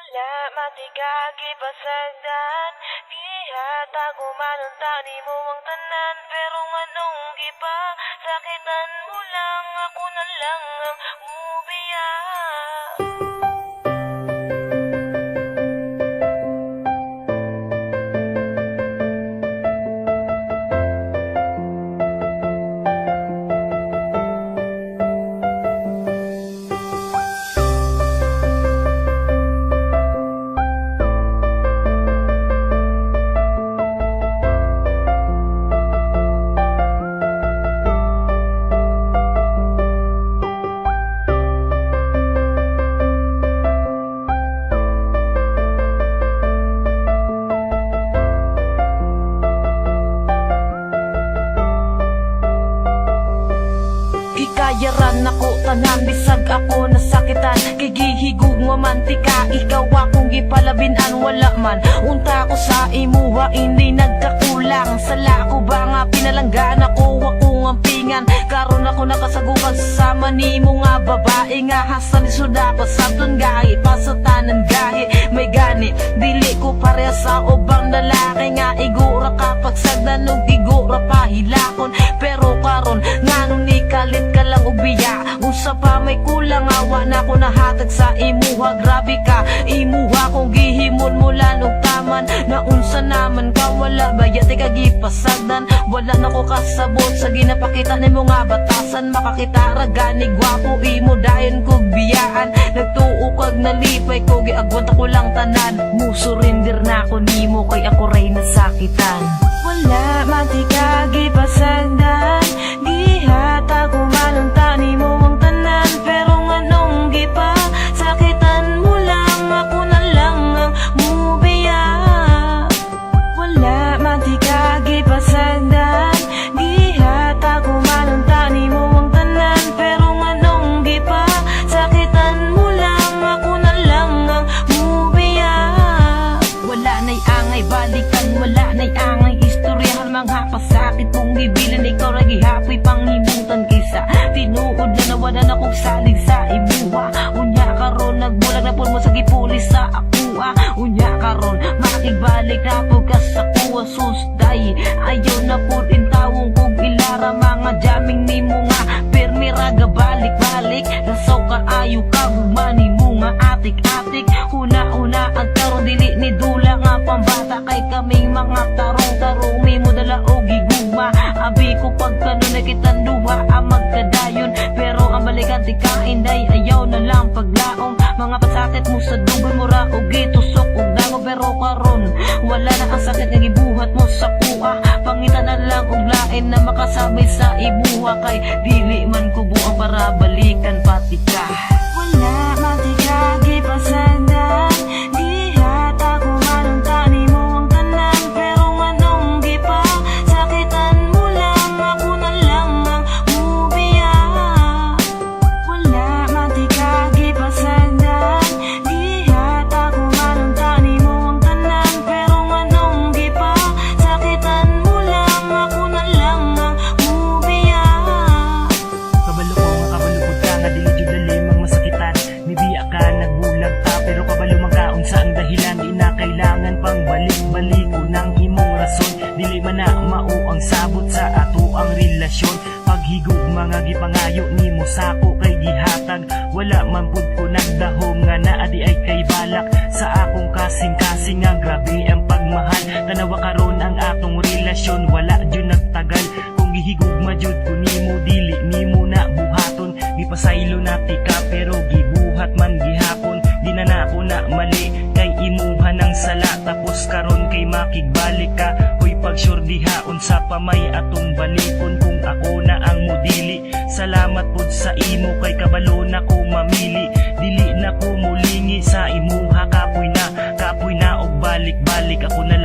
Wala matigagi pasagdan, gihatag umanon tani mo ang tanan. Pero nganong gipa, sakitan mo lang, ako na lang ang mubiya. Yaran ako tanan, bisag ako nasakitan. Kay gihigug mamantika, ikaw akong gipalabinan. Wala man, unta ko sa imuha, hindi nagkakulang. Sala ko ba nga pinalanggan ako ang pingan. Karon ako nakasagukan sama ni mo nga babae. Nga hasan isud ako sabton gahi, pasatanan gahi. May gani, dili ko pareha sa ubang lalaki. Nga igura kapag sagdan og igura pahilakon. Pero karon nganong ni kalit ka lang ubiya. Unsa pa may kulang, awa na ko nahatag sa imuha. Grabe ka, imuha kong gihimon mula og taman. Na unsa naman ka, wala bayat ka gipasagdan. Wala na ko kasabot sa ginapakita ni mo nga batasan. Makakita ragani gwapo, imo dayon kog biyaan. Nagtuo kag nalipay ko, giagwanta ko lang tanan. Musurindir na ko nimo, kay ako ray nasakitan. Wala matigagi pasagdan, gihatag umanon tani mo ang tanan. Pero nganong gipa, sakitan mo lang, ako na lang ang mubiya. Wala matigagi pasagdan, gihatag umanon tani mo ang tanan. Pero nganong gipa, sakitan mo lang, ako na lang ang mubiya. Wala na'y angay balikan, wala na'y angay istoryahan. Mga pasakit mong gibilan, ikaw ra gihapoy panghimutan. Kisa tinuod na nawala na kong salig sa imuha. Unya karon nagbulag na pun mo sa gipulis sa akua. Unya karon makigbalik na po ka sa kuwa. Susday ayaw na po intawong kog ilara. Mga jaming ni mo nga permiraga balik-balik. Rasaw ka ayaw ka gumani mo nga atik-atik. Una-una ang karon dili ni dula nga pambata. Kay kaming mga tarong-tarong mi mo dala o gigugma. Abi ko pagkano na kitang duha ang magkadayon. Pero ang balikan di ka inday, ayaw na lang paglaong. Mga pasakit mo sa dugon mo ra o gitusok o dango. Pero karon wala na ang sakit nga gibuhat mo sa kuha. Pangita na lang og lain na makasabay sa ibuha. Kay dili man kubo ang para balikan pati ka. Wala matigagi pasagdan, gihatag umanon tani mo ang tanan. Pero nganong gipa, sakitan mo lang, ako na lang ang mubiya. Wala matigagi pasagdan, gihatag umanon tani mo ang tanan. Pero nganong gipa, sakitan mo lang, ako na lang ang mubiya. Kabalo ko nga kabalugod ka nga dili jud limang masakitan. Nibiya ka nagbulag ta pero kabalo magkaon sa ang dahilan. Di na kailangan pang balik-baliko ng imong rason. Dili man na mao ang sabot sa ato ang relasyon. Paghigog mga gipangayo nimo sako kay gihatag. Wala man pud ko nagdahom nga naa di ay kay balak. Sa akong kasing-kasing nga grabe ang pagmahal. Tanawa karon ang atong relasyon, wala jud nagtagal. Kung gihigugma jud ko nimo, dili nimo na buhaton. Gipasaylo na tika pero gibuhat man gihapon. Di na ako na mali kay imuha ng sala. Tapos karon kay makigbalik ka. Hoy pag-sure dihaon sa pamay atong balikon. Kung ako na ang modili, salamat pud sa imo kay kabalo na ko mamili. Dili na ko mulingi sa imuha, kapoy na og balik-balik ako na